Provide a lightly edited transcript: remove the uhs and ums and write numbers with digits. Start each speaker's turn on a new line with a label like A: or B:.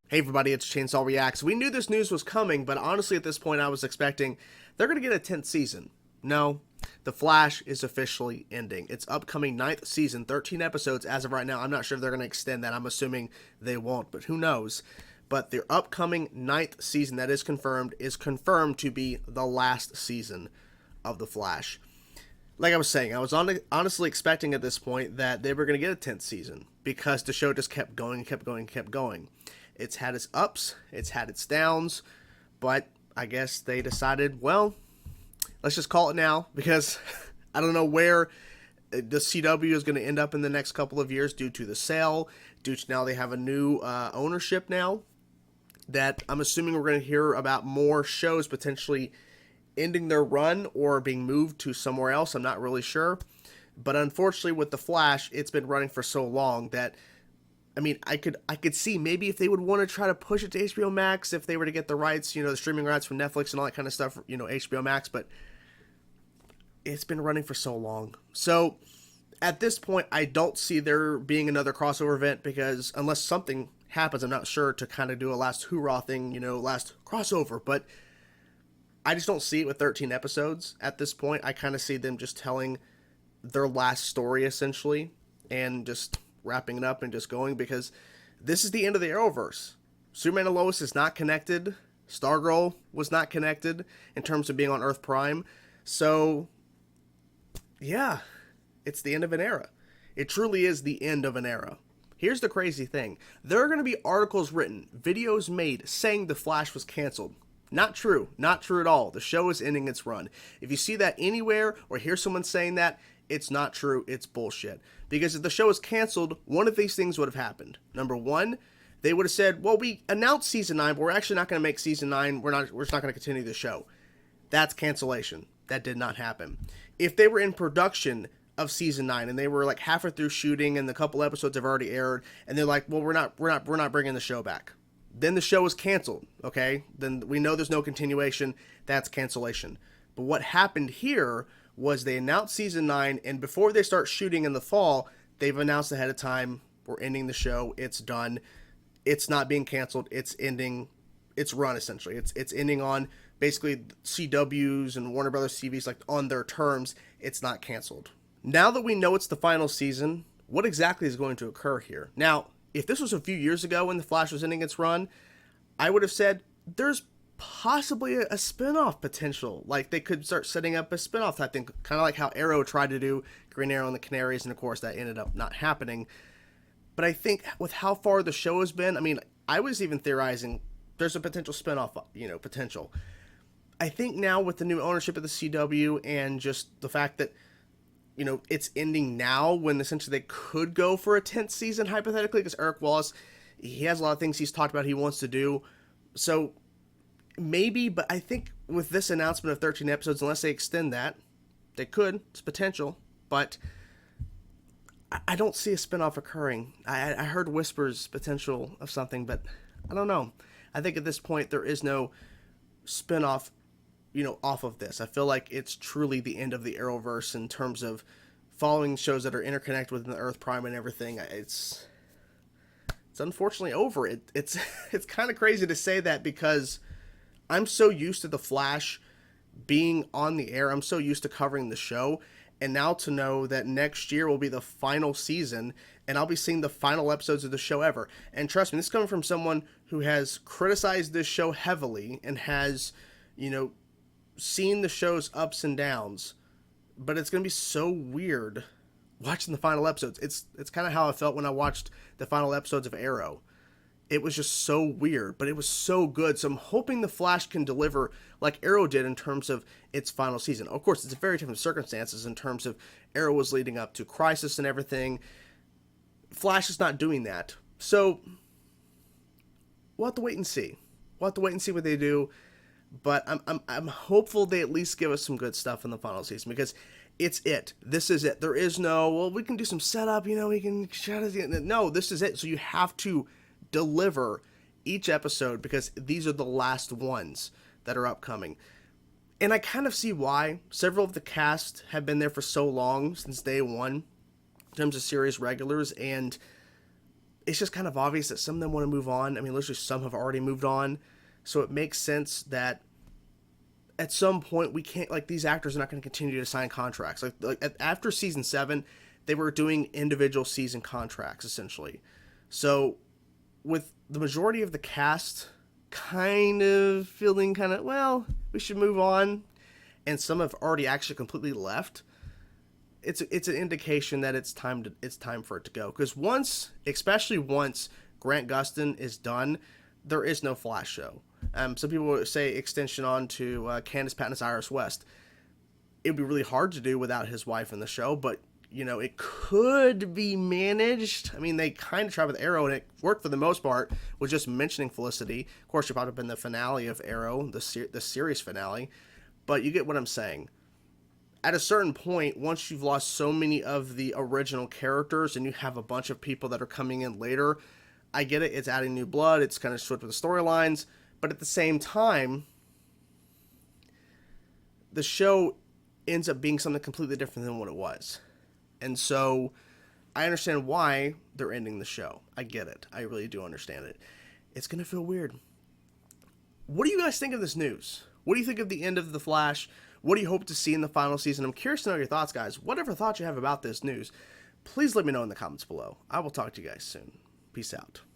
A: Hey everybody, it's Chainsaw Reacts. We knew this news was coming, but honestly at this point I was expecting they're going to get a 10th season. No, The Flash is officially ending. Its upcoming 9th season, 13 episodes as of right now. I'm not sure if they're going to extend that. I'm assuming they won't, but who knows. But their upcoming 9th season that is confirmed to be the last season of The Flash. Like I was saying, I was honestly expecting at this point that they were going to get a 10th season because the show just kept going and kept going and kept going. It's had its ups, it's had its downs, but I guess they decided, well, let's just call it now because I don't know where the CW is going to end up in the next couple of years due to the sale, due to now they have a new ownership now that I'm assuming we're going to hear about more shows potentially ending their run or being moved to somewhere else. I'm not really sure. But unfortunately with The Flash, it's been running for so long that I could see maybe if they would want to try to push it to HBO Max if they were to get the rights, the streaming rights from Netflix and all that kind of stuff, HBO Max, but it's been running for so long. So at this point, I don't see there being another crossover event because unless something happens, I'm not sure to kind of do a last hoorah thing, last crossover, but I just don't see it with 13 episodes at this point. I kind of see them just telling their last story essentially and just wrapping it up and just going because this is the end of the Arrowverse. Superman and Lois is not connected. Stargirl was not connected in terms of being on Earth Prime. So, yeah, it's the end of an era. It truly is the end of an era. Here's the crazy thing. There are going to be articles written, videos made saying The Flash was canceled. Not true. Not true at all. The show is ending its run. If you see that anywhere or hear someone saying that, it's not true. It's bullshit. Because if the show is canceled, one of these things would have happened. Number one, they would have said, well, we announced season 9, but we're actually not going to make season 9. We're just not going to continue the show. That's cancellation. That did not happen. If they were in production of season 9 and they were like halfway through shooting and the couple episodes have already aired and they're like, well, we're not bringing the show back. Then the show is canceled, okay? Then we know there's no continuation. That's cancellation. But what happened here was they announced season 9, and before they start shooting in the fall, they've announced ahead of time, we're ending the show, it's done. It's not being canceled, it's ending its run, essentially. It's ending on basically CW's and Warner Brothers TV's, like, on their terms. It's not canceled. Now that we know it's the final season, what exactly is going to occur here? Now, if this was a few years ago when The Flash was ending its run, I would have said there's possibly a spin-off potential. Like, they could start setting up a spin-off type thing, kind of like how Arrow tried to do Green Arrow and the Canaries, and of course that ended up not happening. But I think with how far the show has been, I was even theorizing there's a potential spin-off, potential. I think now with the new ownership of the CW and just the fact that it's ending now when essentially they could go for a 10th season, hypothetically, because Eric Wallace, he has a lot of things he's talked about he wants to do. So, maybe, but I think with this announcement of 13 episodes, unless they extend that, they could. It's potential. But I don't see a spinoff occurring. I heard whispers, potential of something, but I don't know. I think at this point, there is no spinoff off of this. I feel like it's truly the end of the Arrowverse in terms of following shows that are interconnected within the Earth Prime and everything. It's unfortunately over. It's kind of crazy to say that because I'm so used to The Flash being on the air. I'm so used to covering the show. And now to know that next year will be the final season and I'll be seeing the final episodes of the show ever. And trust me, this is coming from someone who has criticized this show heavily and has, seen the show's ups and downs, but it's going to be so weird watching the final episodes. It's kind of how I felt when I watched the final episodes of Arrow. It was just so weird, but it was so good. So I'm hoping The Flash can deliver like Arrow did in terms of its final season. Of course, it's very different circumstances in terms of Arrow was leading up to Crisis and everything. Flash is not doing that. So we'll have to wait and see. We'll have to wait and see what they do. But I'm hopeful they at least give us some good stuff in the final season because it's it. This is it. There is no, well, we can do some setup, we can shut it. No, this is it. So you have to deliver each episode because these are the last ones that are upcoming. And I kind of see why. Several of the cast have been there for so long, since day one, in terms of series regulars, and it's just kind of obvious that some of them want to move on. I mean, literally some have already moved on. So it makes sense that at some point we can't, like, these actors are not going to continue to sign contracts. After season 7, they were doing individual season contracts essentially. So with the majority of the cast kind of feeling kind of, well, we should move on, and some have already actually completely left, it's an indication that it's time for it to go. Because especially once Grant Gustin is done, there is no Flash show. Some people say extension on to Candice Patton's Iris West. It would be really hard to do without his wife in the show, but it could be managed. I mean, they kind of tried with Arrow, and it worked for the most part with just mentioning Felicity. Of course, she popped up in the finale of Arrow, the series finale, but you get what I'm saying. At a certain point, once you've lost so many of the original characters and you have a bunch of people that are coming in later, I get it, it's adding new blood, it's kind of switched with the storylines, but at the same time, the show ends up being something completely different than what it was. And so I understand why they're ending the show. I get it. I really do understand it. It's going to feel weird. What do you guys think of this news? What do you think of the end of The Flash? What do you hope to see in the final season? I'm curious to know your thoughts, guys. Whatever thoughts you have about this news, please let me know in the comments below. I will talk to you guys soon. Peace out.